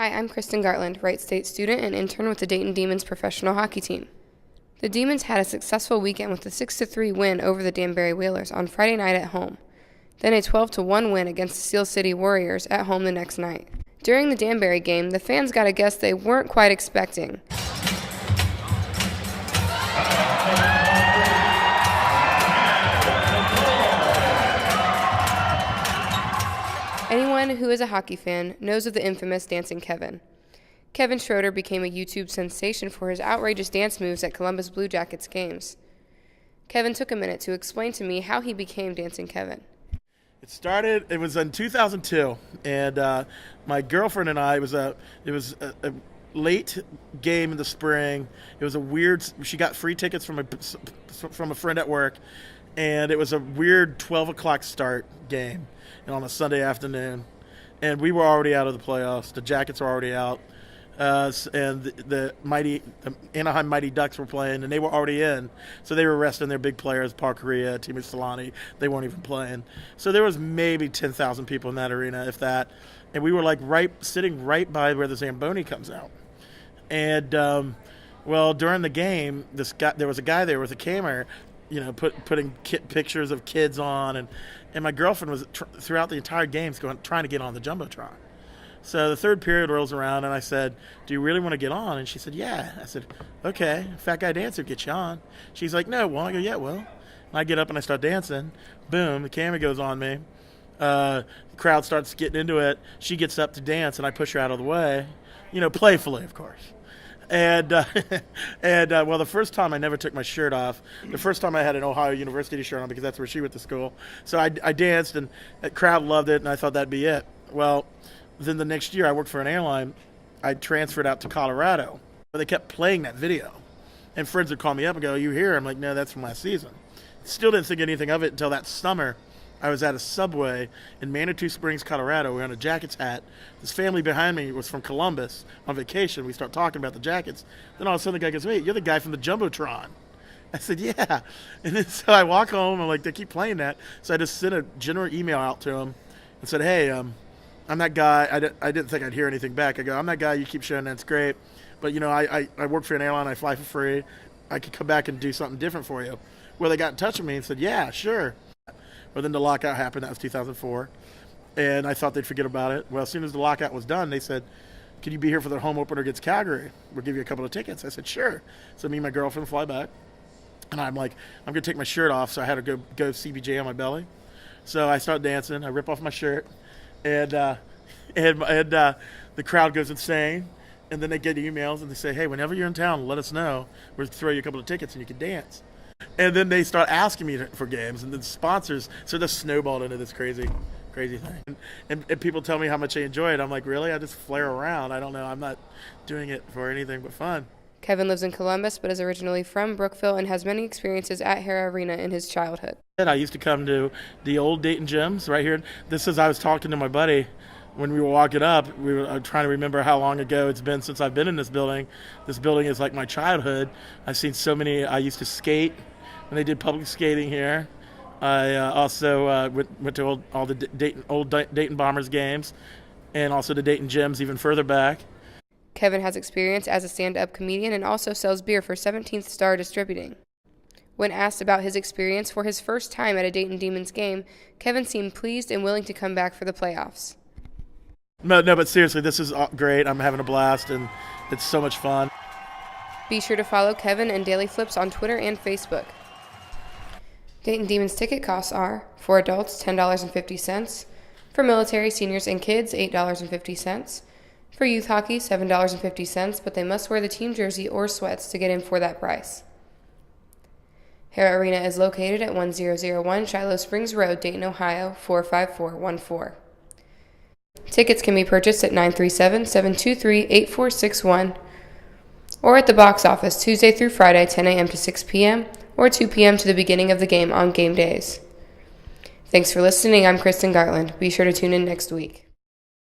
Hi, I'm Kristen Gartland, Wright State student and intern with the Dayton Demonz professional hockey team. The Demons had a successful weekend with a 6-3 win over the Danbury Whalers on Friday night at home, then a 12-1 win against the Steel City Warriors at home the next night. During the Danbury game, the fans got a guest they weren't quite expecting. Anyone who is a hockey fan knows of the infamous Dancing Kevin. Kevin Schroeder became a YouTube sensation for his outrageous dance moves at Columbus Blue Jackets games. Kevin took a minute to explain to me how he became Dancing Kevin. It was in 2002, and my girlfriend and I, it was a late game in the spring. It was a weird, she got free tickets from a friend at work, and it was a weird 12 o'clock start game and on a Sunday afternoon. And we were already out of the playoffs. The Jackets were already out. And the Anaheim Mighty Ducks were playing, and they were already in. So they were resting their big players, Paul Kariya, Timo Solani. They weren't even playing. So there was maybe 10,000 people in that arena, if that. And we were like sitting right by where the Zamboni comes out. And well, during the game, there was a guy there with a camera, putting pictures of kids on, and my girlfriend was throughout the entire game trying to get on the jumbotron. So the third period rolls around, and I said, "Do you really want to get on?" And she said, "Yeah." I said, "Okay, Fat Guy Dancer, get you on." She's like, "No, well." I go, "Yeah, well." And I get up and I start dancing. Boom, the camera goes on me. The crowd starts getting into it. She gets up to dance, and I push her out of the way, playfully, of course. And well, the first time I never took my shirt off. The first time I had an Ohio University shirt on because that's where she went to school. So I danced, and the crowd loved it, and I thought that'd be it. Well, then the next year I worked for an airline. I transferred out to Colorado. But they kept playing that video. And friends would call me up and go, "Are you here?" I'm like, "No, that's from last season." Still didn't think anything of it until that summer. I was at a Subway in Manitou Springs, Colorado. Wearing a Jackets hat. This family behind me was from Columbus on vacation. We start talking about the Jackets. Then all of a sudden the guy goes, "Wait, you're the guy from the Jumbotron." I said, "Yeah." And then so I walk home. I'm like, they keep playing that. So I just sent a general email out to him and said, "Hey, I'm that guy." I didn't think I'd hear anything back. I go, "I'm that guy you keep showing. That's great. But, I work for an airline. I fly for free. I could come back and do something different for you." Well, they got in touch with me and said, "Yeah, sure." Well, then the lockout happened. That was 2004. And I thought they'd forget about it. Well, as soon as the lockout was done, they said, "Can you be here for the home opener against Calgary? We'll give you a couple of tickets." I said, "Sure." So me and my girlfriend fly back. And I'm like, I'm going to take my shirt off. So I had to go CBJ on my belly. So I start dancing. I rip off my shirt. And the crowd goes insane. And then they get emails and they say, "Hey, whenever you're in town, let us know. We'll throw you a couple of tickets and you can dance." And then they start asking me for games, and then sponsors, so this snowballed into this crazy thing. And people tell me how much they enjoy it. I'm like, really? I just flare around. I don't know. I'm not doing it for anything but fun. Kevin lives in Columbus but is originally from Brookville and has many experiences at Hara Arena in his childhood. I used to come to the old Dayton gyms right here. I was talking to my buddy when we were walking up. We were trying to remember how long ago it's been since I've been in this building. This building is like my childhood. I've seen so many. I used to skate when they did public skating here. I also went to all the Dayton Bombers games, and also the Dayton gyms even further back. Kevin has experience as a stand-up comedian and also sells beer for 17th Star Distributing. When asked about his experience for his first time at a Dayton Demonz game, Kevin seemed pleased and willing to come back for the playoffs. No, but seriously, this is great. I'm having a blast, and it's so much fun. Be sure to follow Kevin and Daily Flips on Twitter and Facebook. Dayton Demonz ticket costs are, for adults, $10.50, for military, seniors, and kids, $8.50, for youth hockey, $7.50, but they must wear the team jersey or sweats to get in for that price. Hara Arena is located at 1001 Shiloh Springs Road, Dayton, Ohio, 45414. Tickets can be purchased at 937-723-8461 or at the box office Tuesday through Friday, 10 a.m. to 6 p.m., or 2 p.m. to the beginning of the game on game days. Thanks for listening. I'm Kristen Gartland. Be sure to tune in next week.